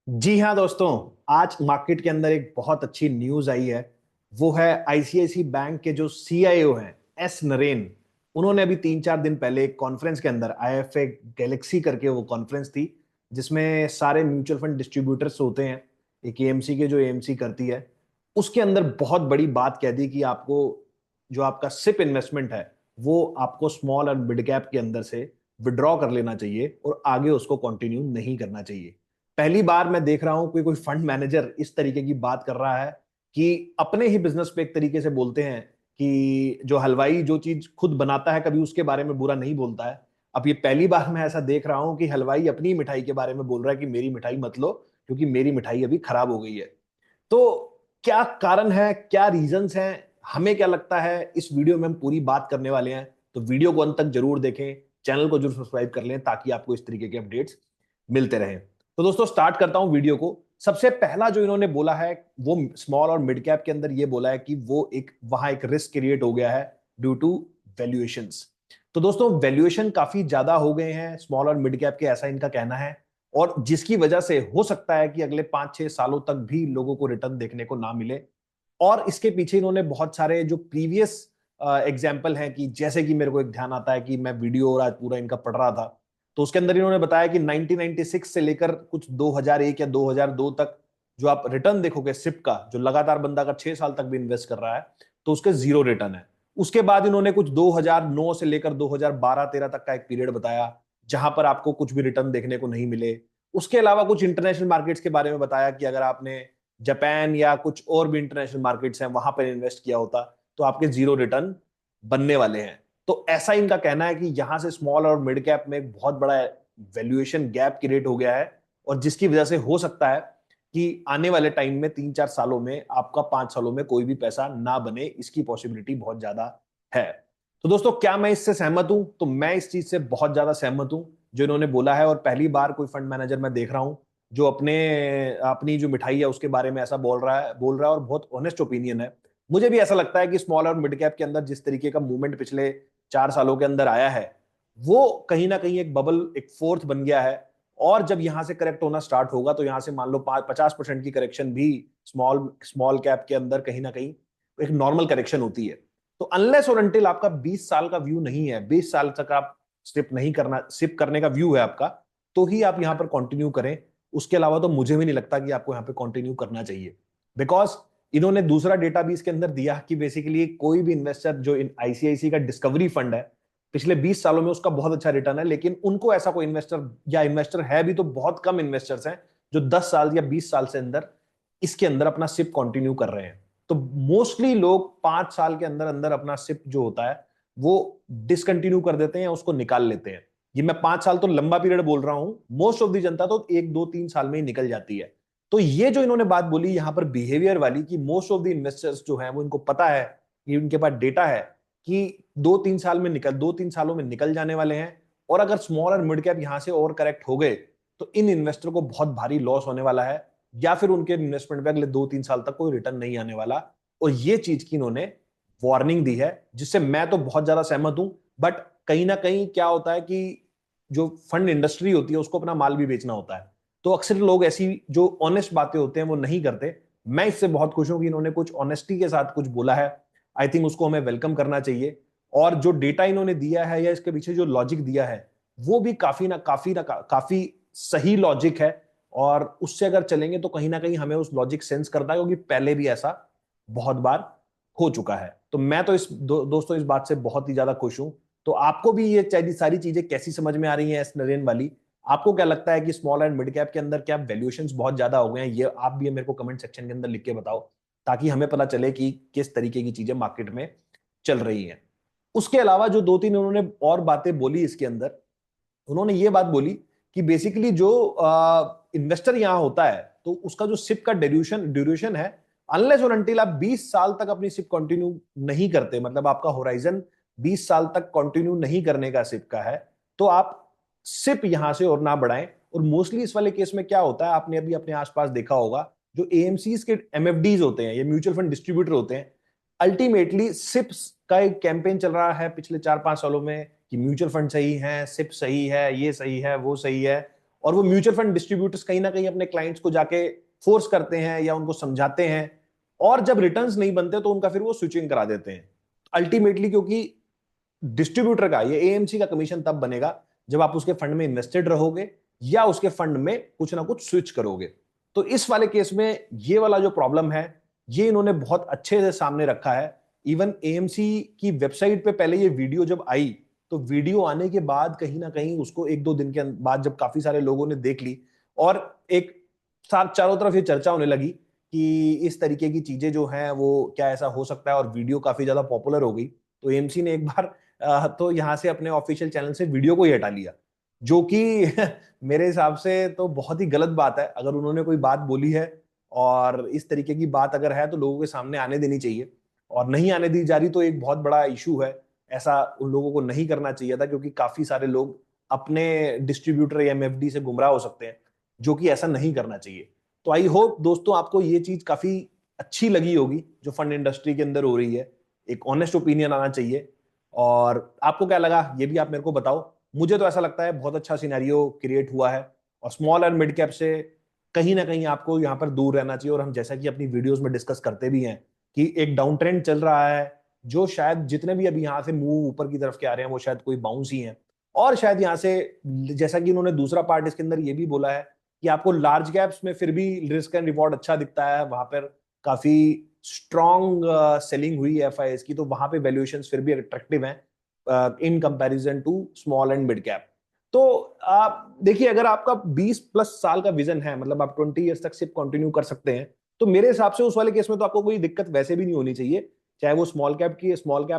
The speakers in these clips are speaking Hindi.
जी हाँ दोस्तों, आज मार्केट के अंदर एक बहुत अच्छी न्यूज आई है। वो है आईसीआईसी बैंक के जो सीआईओ हैं, एस नरेन। उन्होंने अभी 3-4 दिन पहले एक कॉन्फ्रेंस के अंदर, आईएफए गैलेक्सी करके वो कॉन्फ्रेंस थी, जिसमें सारे म्यूचुअल फंड डिस्ट्रीब्यूटर्स होते हैं, एक एएमसी के जो एएमसी करती है, उसके अंदर बहुत बड़ी बात कह दी कि आपको जो आपका सिप इन्वेस्टमेंट है वो आपको स्मॉल और मिड कैप के अंदर से विड्रॉ कर लेना चाहिए और आगे उसको कंटिन्यू नहीं करना चाहिए। पहली बार मैं देख रहा हूं कोई कोई फंड मैनेजर इस तरीके की बात कर रहा है कि अपने ही बिजनेस पे एक तरीके से बोलते हैं कि जो हलवाई जो चीज खुद बनाता है कभी उसके बारे में बुरा नहीं बोलता है। अब ये पहली बार मैं ऐसा देख रहा हूं कि हलवाई अपनी मिठाई के बारे में बोल रहा है कि मेरी मिठाई मत लो क्योंकि मेरी मिठाई अभी खराब हो गई है। तो क्या कारण है, क्या रीजंस हैं, हमें क्या लगता है, इस वीडियो में हम पूरी बात करने वाले हैं। तो वीडियो को अंत तक जरूर देखें, चैनल को जरूर सब्सक्राइब कर लें ताकि आपको इस तरीके के अपडेट्स मिलते रहें। तो दोस्तों स्टार्ट करता हूं वीडियो को। सबसे पहला जो इन्होंने बोला है वो स्मॉल और मिड कैप के अंदर ये बोला है कि वो एक वहां एक रिस्क क्रिएट हो गया है ड्यू टू वैल्यूएशंस। तो दोस्तों वैल्यूएशन काफी ज्यादा हो गए हैं स्मॉल और मिड कैप के, ऐसा इनका कहना है। और जिसकी वजह से हो सकता है कि अगले 5-6 सालों तक भी लोगों को रिटर्न देखने को ना मिले। और इसके पीछे इन्होंने बहुत सारे जो प्रीवियस एग्जाम्पल हैं, कि जैसे कि मेरे को एक ध्यान आता है कि मैं वीडियो और आज पूरा इनका पढ़ रहा था, तो उसके अंदर इन्होंने बताया कि 1996 से लेकर कुछ 2001 या 2002 तक जो आप रिटर्न देखोगे सिप का, जो लगातार बंदा अगर 6 साल तक भी इन्वेस्ट कर रहा है तो उसके जीरो रिटर्न है। उसके बाद इन्होंने कुछ 2009 से लेकर 2012-13 तक का एक पीरियड बताया जहां पर आपको कुछ भी रिटर्न देखने को नहीं मिले। उसके अलावा कुछ इंटरनेशनल मार्केट्स के बारे में बताया कि अगर आपने जापान या कुछ और भी इंटरनेशनल मार्केट्स हैं वहां पर इन्वेस्ट किया होता तो आपके जीरो रिटर्न बनने वाले हैं। तो ऐसा इनका कहना है कि यहां से स्मॉल और मिड कैप में एक बहुत बड़ा वैल्यूएशन गैप क्रिएट हो गया है, और जिसकी वजह से हो सकता है कि आने वाले टाइम में 3-4 सालों में आपका 5 सालों में कोई भी पैसा ना बने, इसकी पॉसिबिलिटी बहुत ज्यादा है। तो दोस्तों क्या मैं इससे सहमत हूं? तो मैं इस चीज से बहुत ज्यादा सहमत हूं जो इन्होंने बोला है, और पहली बार कोई फंड मैनेजर मैं देख रहा हूं जो अपनी जो मिठाई है उसके बारे में ऐसा बोल रहा है और बहुत ऑनेस्ट ओपिनियन है। मुझे भी ऐसा लगता है कि स्मॉल और मिड कैप के अंदर जिस तरीके का मूवमेंट पिछले 4 सालों के अंदर आया है वो कहीं ना कहीं एक बबल, एक फोर्थ बन गया है। और जब यहां से करेक्ट होना स्टार्ट होगा तो यहां से मान लो 50% की करेक्शन भी स्मॉल स्मॉल कैप के अंदर कहीं ना कहीं एक नॉर्मल करेक्शन होती है। तो अनलेस और अनटिल आपका 20 साल का व्यू नहीं है, 20 साल तक आप सिप नहीं करना, सिप करने का व्यू है आपका, तो ही आप यहां पर कंटिन्यू करें। उसके अलावा तो मुझे भी नहीं लगता कि आपको यहां पे कंटिन्यू करना चाहिए। बिकॉज इन्होंने दूसरा डेटा भी इसके अंदर दिया कि बेसिकली कोई भी इन्वेस्टर जो इन आईसीआईसी का डिस्कवरी फंड है, पिछले 20 सालों में उसका बहुत अच्छा रिटर्न है, लेकिन उनको ऐसा कोई इन्वेस्टर, या इन्वेस्टर है भी तो बहुत कम इन्वेस्टर्स हैं जो 10 साल या 20 साल से अंदर इसके अंदर अपना सिप कंटिन्यू कर रहे हैं। तो मोस्टली लोग 5 साल के अंदर अंदर अपना सिप जो होता है वो डिसकंटिन्यू कर देते हैं या उसको निकाल लेते हैं। ये मैं 5 साल तो लंबा पीरियड बोल रहा हूं, मोस्ट ऑफ दी जनता तो 1-2-3 साल में ही निकल जाती है। तो ये जो इन्होंने बात बोली यहां पर बिहेवियर वाली, कि मोस्ट ऑफ द इन्वेस्टर्स जो हैं वो इनको पता है, ये उनके पास डेटा है कि 2-3 सालों में निकल जाने वाले हैं। और अगर स्मॉल और मिड कैप यहां से ओवर करेक्ट हो गए तो इन इन्वेस्टर को बहुत भारी लॉस होने वाला है, या फिर उनके इन्वेस्टमेंट पे अगले 2-3 साल तक कोई रिटर्न नहीं आने वाला। और ये चीज की इन्होंने वार्निंग दी है, जिससे मैं तो बहुत ज्यादा सहमत हूं। बट कहीं ना कहीं क्या होता है कि जो फंड इंडस्ट्री होती है उसको अपना माल भी बेचना होता है, तो अक्सर लोग ऐसी जो ऑनेस्ट बातें होते हैं वो नहीं करते। मैं इससे बहुत खुश हूं कि इन्होंने कुछ ऑनेस्टी के साथ कुछ बोला है। आई थिंक उसको हमें वेलकम करना चाहिए। और जो डेटा इन्होंने दिया है या इसके पीछे जो लॉजिक दिया है वो भी काफी सही लॉजिक है। और उससे अगर चलेंगे तो कहीं ना कहीं हमें उस लॉजिक सेंस करता है, क्योंकि पहले भी ऐसा बहुत बार हो चुका है। तो मैं तो दोस्तों इस बात से बहुत ही ज्यादा खुश हूं। तो आपको भी ये सारी चीजें कैसी समझ में आ रही हैं, एस नरेन वाली? आपको क्या लगता है कि स्मॉल एंड मिड कैप के अंदर क्या वैल्यूएशंस बहुत ज्यादा हो गए हैं? ये आप भी मेरे को कमेंट सेक्शन के अंदर लिख के बताओ ताकि हमें पता चले कि किस तरीके की चीजें मार्केट में चल रही हैं। उसके अलावा जो 2-3 उन्होंने और बातें बोली इसके अंदर, उन्होंने ये बात बोली कि बेसिकली जो इन्वेस्टर यहां होता है तो उसका जो सिप का ड्यूरेशन ड्यूरेशन है, अनलेस और अनटिल आप 20 साल तक अपनी सिप कंटिन्यू नहीं करते, मतलब आपका होराइजन 20 साल तक कंटिन्यू नहीं करने का सिप का है, तो आप सिप यहां से और ना बढ़ाएं। और मोस्टली इस वाले केस में क्या होता है, आपने अभी अपने आसपास देखा होगा, जो एएमसीज के एमएफडीज होते हैं, ये म्यूचुअल फंड डिस्ट्रीब्यूटर होते हैं, अल्टीमेटली सिप्स का एक कैंपेन चल रहा है पिछले 4-5 सालों में कि म्यूचुअल फंड सही है, सिप सही है, ये सही है, वो सही है। और वो म्यूचुअल फंड डिस्ट्रीब्यूटर्स कहीं ना कहीं अपने क्लाइंट्स को जाके फोर्स करते हैं या उनको समझाते हैं, और जब रिटर्न्स नहीं बनते तो उनका फिर वो स्विचिंग करा देते हैं अल्टीमेटली, क्योंकि डिस्ट्रीब्यूटर का, ये एएमसी का कमीशन तब बनेगा जब आप उसके फंड में इन्वेस्टेड रहोगे या उसके फंड में कुछ ना कुछ स्विच करोगे। तो इस वाले केस में ये वाला जो प्रॉब्लम है ये इन्होंने बहुत अच्छे से सामने रखा है। इवन एएमसी की वेबसाइट पे पहले ये वीडियो जब आई, तो वीडियो आने के बाद कहीं ना कहीं उसको एक दो दिन के बाद जब काफी सारे लोगों ने देख ली और एक साथ चारों तरफ ये चर्चा होने लगी कि इस तरीके की चीजें जो हैं वो क्या ऐसा हो सकता है, और वीडियो काफी ज्यादा पॉपुलर हो गई, तो एएमसी ने एक बार तो यहां से अपने ऑफिशियल चैनल से वीडियो को ही हटा लिया, जो कि मेरे हिसाब से तो बहुत ही गलत बात है। अगर उन्होंने कोई बात बोली है और इस तरीके की बात अगर है तो लोगों के सामने आने देनी चाहिए, और नहीं आने दी जा रही तो एक बहुत बड़ा इशू है। ऐसा उन लोगों को नहीं करना चाहिए था, क्योंकि काफी सारे लोग अपने डिस्ट्रीब्यूटर या एमएफडी से गुमराह हो सकते हैं, जो कि ऐसा नहीं करना चाहिए। तो आई होप दोस्तों आपको ये चीज काफी अच्छी लगी होगी जो फंड इंडस्ट्री के अंदर हो रही है। एक ऑनेस्ट ओपिनियन आना चाहिए। और आपको क्या लगा ये भी आप मेरे को बताओ। मुझे तो ऐसा लगता है बहुत अच्छा सिनेरियो क्रिएट हुआ है, और स्मॉल एंड मिड कैप से कहीं ना कहीं आपको यहाँ पर दूर रहना चाहिए। और हम जैसा कि अपनी वीडियोस में डिस्कस करते भी हैं कि एक डाउन ट्रेंड चल रहा है, जो शायद जितने भी अभी यहाँ से मूव ऊपर की तरफ के आ रहे हैं वो शायद कोई बाउंस ही है। और शायद यहाँ से, जैसा कि उन्होंने दूसरा पार्ट इसके अंदर ये भी बोला है कि आपको लार्ज कैप्स में फिर भी रिस्क एंड रिवॉर्ड अच्छा दिखता है, वहां पर काफी स्ट्रॉन्ग सेलिंग हुई है एफआईएस की, तो वहां पे वैल्यूएशन फिर भी अट्रैक्टिव हैं in comparison to small and mid cap. तो आप देखिए, अगर आपका 20 प्लस साल का विजन है, मतलब आप 20 ईयर्स तक सिर्फ कंटिन्यू कर सकते हैं, तो मेरे हिसाब से उस वाले केस में तो आपको कोई दिक्कत वैसे भी नहीं होनी चाहिए, चाहे वो स्मॉल कैप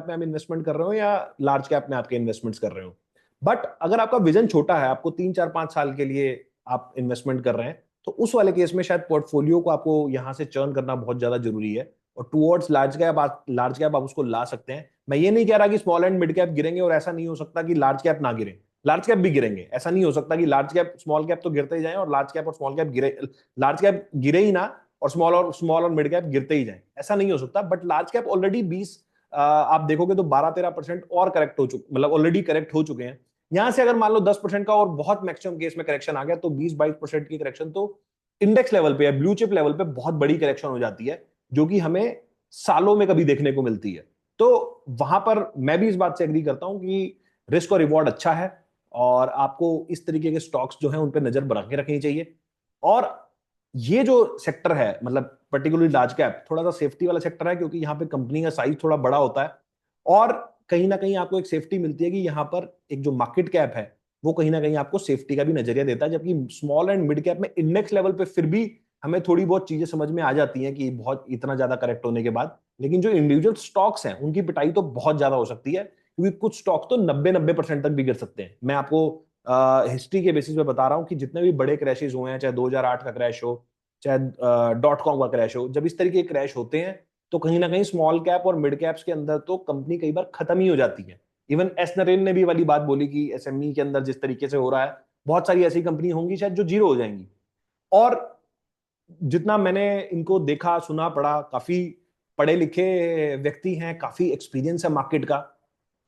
में आप इन्वेस्टमेंट कर रहे हो या लार्ज कैप में आपके इन्वेस्टमेंट्स कर रहे हो। बट अगर आपका विजन छोटा है, आपको 3 4 5 साल के लिए आप इन्वेस्टमेंट कर रहे हैं, तो उस वाले केस में शायद पोर्टफोलियो को आपको यहां से चर्न करना बहुत ज्यादा जरूरी है, और टुवर्ड्स लार्ज कैप आप उसको ला सकते हैं। मैं ये नहीं कह रहा कि स्मॉल एंड मिड कैप गिरेंगे, और ऐसा नहीं हो सकता कि लार्ज कैप ना गिरे, लार्ज कैप भी गिरेंगे। ऐसा नहीं हो सकता कि लार्ज कैप स्मॉल कैप तो गिरते ही जाए और लार्ज कैप और स्मॉल कैप गिरे, लार्ज कैप गिरे ही ना और स्मॉल और मिड कैप गिरते ही जाए, ऐसा नहीं हो सकता। बट लार्ज कैप ऑलरेडी 20, आप देखोगे तो 12 13% और करेक्ट हो चुके, मतलब ऑलरेडी करेक्ट हो चुके हैं। यहां से अगर मान लो 10% का और बहुत मैक्सिमम केस में करेक्शन आ गया, तो 20 22% की करेक्शन तो इंडेक्स लेवल पे या ब्लू चिप लेवल पे बहुत बड़ी करेक्शन हो जाती है, जो कि हमें सालों में कभी देखने को मिलती है। तो वहां पर मैं भी इस बात से एग्री करता हूं कि रिस्क और रिवॉर्ड अच्छा है, और आपको इस तरीके के स्टॉक्स जो हैं उन पर नजर बना के रखनी चाहिए। और ये जो सेक्टर है, मतलब पर्टिकुलरली लार्ज कैप, थोड़ा सा सेफ्टी वाला सेक्टर है, क्योंकि यहाँ पे कंपनी का साइज थोड़ा बड़ा होता है, और कहीं ना कहीं आपको एक सेफ्टी मिलती है कि यहाँ पर एक जो मार्केट कैप है वो कहीं ना कहीं आपको सेफ्टी का भी नजरिया देता है, जबकि स्मॉल एंड मिड कैप में इंडेक्स लेवल पे फिर भी हमें थोड़ी बहुत चीजें समझ में आ जाती हैं कि बहुत इतना ज्यादा करेक्ट होने के बाद, लेकिन जो इंडिविजुअल स्टॉक्स हैं उनकी पिटाई तो बहुत ज्यादा हो सकती है, क्योंकि कुछ स्टॉक तो 90 90% तक भी गिर सकते हैं। मैं आपको हिस्ट्री के बेसिस पे बता रहा हूं कि जितने भी बड़े क्रैशेस हुए हैं, चाहे 2008 का क्रैश हो, चाहे .com का क्रैश हो, जब इस तरीके के क्रैश होते हैं तो कहीं ना कहीं स्मॉल कैप और मिड कैप्स के अंदर तो कंपनी कई बार खत्म ही हो जाती है। इवन एस नरेन ने भी वाली बात बोली कि एसएमई के अंदर जिस तरीके से हो रहा है, बहुत सारी ऐसी कंपनी होंगी शायद जो जीरो हो जाएंगी। और जितना मैंने इनको देखा, सुना, पढ़ा, काफी पढ़े लिखे व्यक्ति हैं, काफी एक्सपीरियंस है मार्केट का।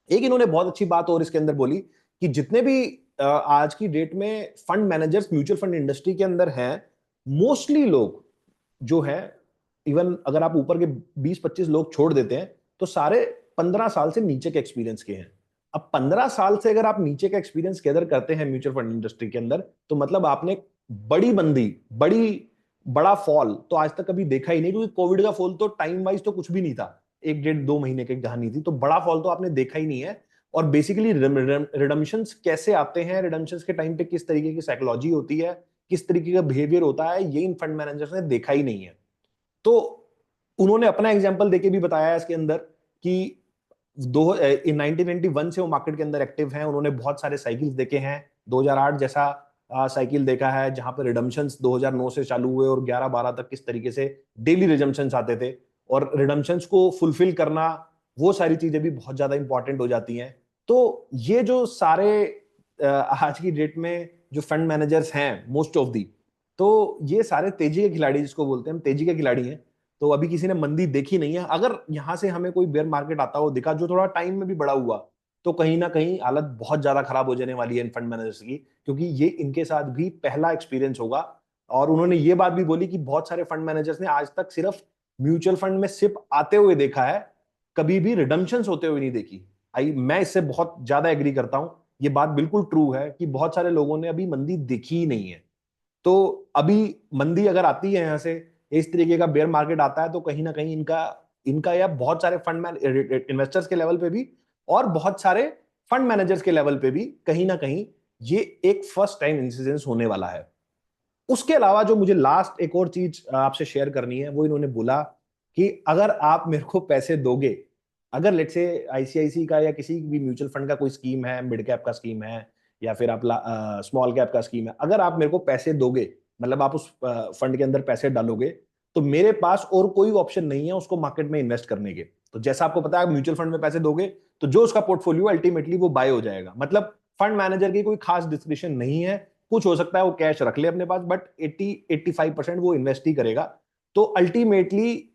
एक इन्होंने बहुत अच्छी बात और इसके अंदर बोली कि जितने भी आज की डेट में fund managers mutual fund industry के अंदर हैं, मोस्टली लोग जो है, इवन अगर आप ऊपर के 20 25 लोग छोड़ देते हैं, तो सारे 15 साल से नीचे के एक्सपीरियंस के हैं। अब 15 साल से अगर आप नीचे का एक्सपीरियंस गैदर करते हैं म्यूचुअल फंड इंडस्ट्री के अंदर, तो मतलब आपने बड़ी मंदी, बड़ा फॉल तो आज तक कभी देखा ही नहीं, क्योंकि कोविड का फॉल तो टाइम वाइज तो कुछ भी नहीं था, 1 1.5 2 महीने की कहानी थी, तो बड़ा फॉल तो आपने देखा ही नहीं है। और बेसिकली रिडम्पशंस कैसे आते हैं, रिडम्पशंस के टाइम पे किस तरीके की साइकोलॉजी होती है, किस तरीके का बिहेवियर होता है, ये इन फंड मैनेजर्स ने देखा ही नहीं है। तो उन्होंने अपना एग्जाम्पल देके भी बताया इसके अंदर कि 1991 से वो मार्केट के अंदर एक्टिव हैं, उन्होंने बहुत सारे साइकिल्स देखे हैं। 2008 जैसा साइकिल देखा है जहां पर रिडम्पशंस 2009 से चालू हुए और 11 12 तक किस तरीके से डेली रिडम्पशंस आते थे, और रिडम्पशंस को फुलफिल करना, वो सारी चीजें भी बहुत ज्यादा इंपॉर्टेंट हो जाती हैं। तो ये जो सारे आज की डेट में जो फंड मैनेजर्स हैं मोस्ट ऑफ दी, तो ये सारे तेजी के खिलाड़ी, जिसको बोलते हैं हम, तेजी के खिलाड़ी हैं। तो अभी किसी ने मंदी देखी नहीं है। अगर यहां से हमें कोई बेयर मार्केट आता हो दिखा, जो थोड़ा टाइम में भी बड़ा हुआ, तो कहीं ना कहीं हालत बहुत ज्यादा खराब हो जाने वाली है इन फंड मैनेजर्स की, क्योंकि ये इनके साथ भी पहला एक्सपीरियंस होगा। और उन्होंने ये बात भी बोली कि बहुत सारे फंड मैनेजर्स ने आज तक सिर्फ म्यूचुअल फंड में सिप आते हुए देखा है, कभी भी रिडम्पशंस होते हुए नहीं देखी। मैं इससे बहुत ज्यादा एग्री करता हूं। ये बात बिल्कुल ट्रू है कि बहुत सारे लोगों ने अभी मंदी देखी ही नहीं है। तो अभी मंदी अगर आती है, यहाँ से इस तरीके का बेयर मार्केट आता है, तो कहीं ना कहीं इनका इनका या बहुत सारे फंड इन्वेस्टर्स के लेवल पे भी और बहुत सारे फंड मैनेजर्स के लेवल पे भी कहीं ना कहीं ये एक फर्स्ट टाइम इंसिडेंस होने वाला है। उसके अलावा जो मुझे लास्ट एक और चीज आपसे शेयर करनी है, वो इन्होंने बोला कि अगर आप मेरे को पैसे दोगे, अगर लेट से आईसीआईसी का या किसी भी म्यूचुअल फंड का कोई स्कीम है, मिड कैप का स्कीम है या फिर आप स्मॉल कैप का स्कीम है, अगर आप मेरे को पैसे दोगे, मतलब आप उस फंड के अंदर पैसे डालोगे, तो मेरे पास और कोई ऑप्शन नहीं है उसको मार्केट में इन्वेस्ट करने के। तो जैसा आपको पता है, म्यूचुअल फंड में पैसे दोगे तो जो उसका पोर्टफोलियो अल्टीमेटली वो बाय हो जाएगा। मतलब फंड मैनेजर की कोई खास डिस्क्रिप्शन नहीं है, कुछ हो सकता है वो कैश रख ले अपने पास, बट 80-85% वो इन्वेस्ट ही करेगा। तो अल्टीमेटली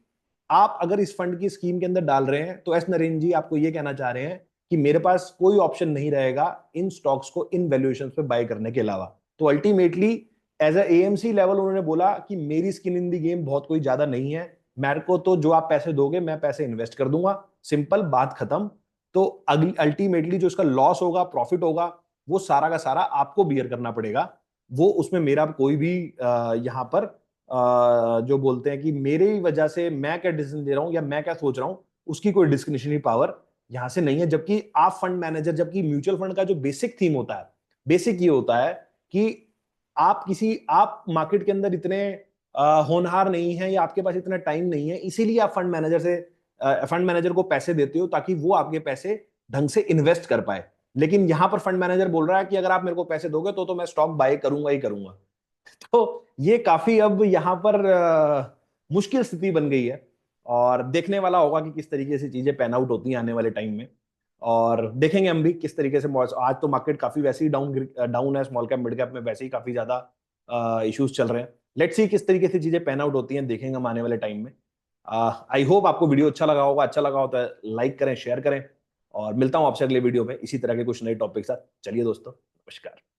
आप अगर इस फंड की स्कीम के अंदर डाल रहे हैं, तो एस नरेन जी आपको ये कहना चाह रहे हैं कि मेरे पास कोई ऑप्शन नहीं रहेगा इन स्टॉक्स को इन वैल्यूएशन पे बाय करने के अलावा। तो ultimately as a AMC level उन्होंने बोला कि मेरी स्किन इन दी गेम बहुत कोई ज्यादा नहीं है, मेरे को तो जो आप पैसे दोगे मैं पैसे इन्वेस्ट कर दूंगा, सिंपल बात खत्म। तो अल्टीमेटली जो इसका लॉस होगा, प्रॉफिट होगा, वो सारा का सारा आपको बियर करना पड़ेगा। वो उसमें मेरा कोई भी यहाँ पर जो बोलते हैं कि मेरी वजह से मैं क्या डिसीजन दे रहा हूं या मैं क्या सोच रहा हूं, उसकी कोई डिस्क्रिशनरी पावर यहां से नहीं है। जबकि आप फंड मैनेजर, जबकि म्यूचुअल फंड का जो बेसिक थीम होता है, बेसिक ये होता है कि आप मार्केट के अंदर इतने होनहार नहीं है या आपके पास इतना टाइम नहीं है, इसीलिए आप फंड मैनेजर को पैसे देते हो ताकि वो आपके पैसे ढंग से इन्वेस्ट कर पाए। लेकिन यहां पर फंड मैनेजर बोल रहा है कि अगर आप मेरे को पैसे दोगे तो मैं स्टॉक बाय करूंगा ही करूंगा। तो ये काफी अब यहां पर मुश्किल स्थिति बन गई है। और देखने वाला होगा कि किस तरीके से चीजें पैन आउट होती हैं आने वाले टाइम में। और देखेंगे हम भी किस तरीके से आज तो मार्केट काफी वैसे ही डाउन है, स्मॉल कैप मिड कैप में वैसे ही काफी ज्यादा इश्यूज चल रहे हैं। लेट्स सी किस तरीके से चीजें पैन आउट होती हैं, देखेंगे हम आने वाले टाइम में। आई होप आपको वीडियो अच्छा लगा होगा, अच्छा लगा हो तो लाइक करें, शेयर करें, और मिलता हूं आपसे अगले वीडियो में इसी तरह के कुछ नए टॉपिक के साथ। चलिए दोस्तों, नमस्कार।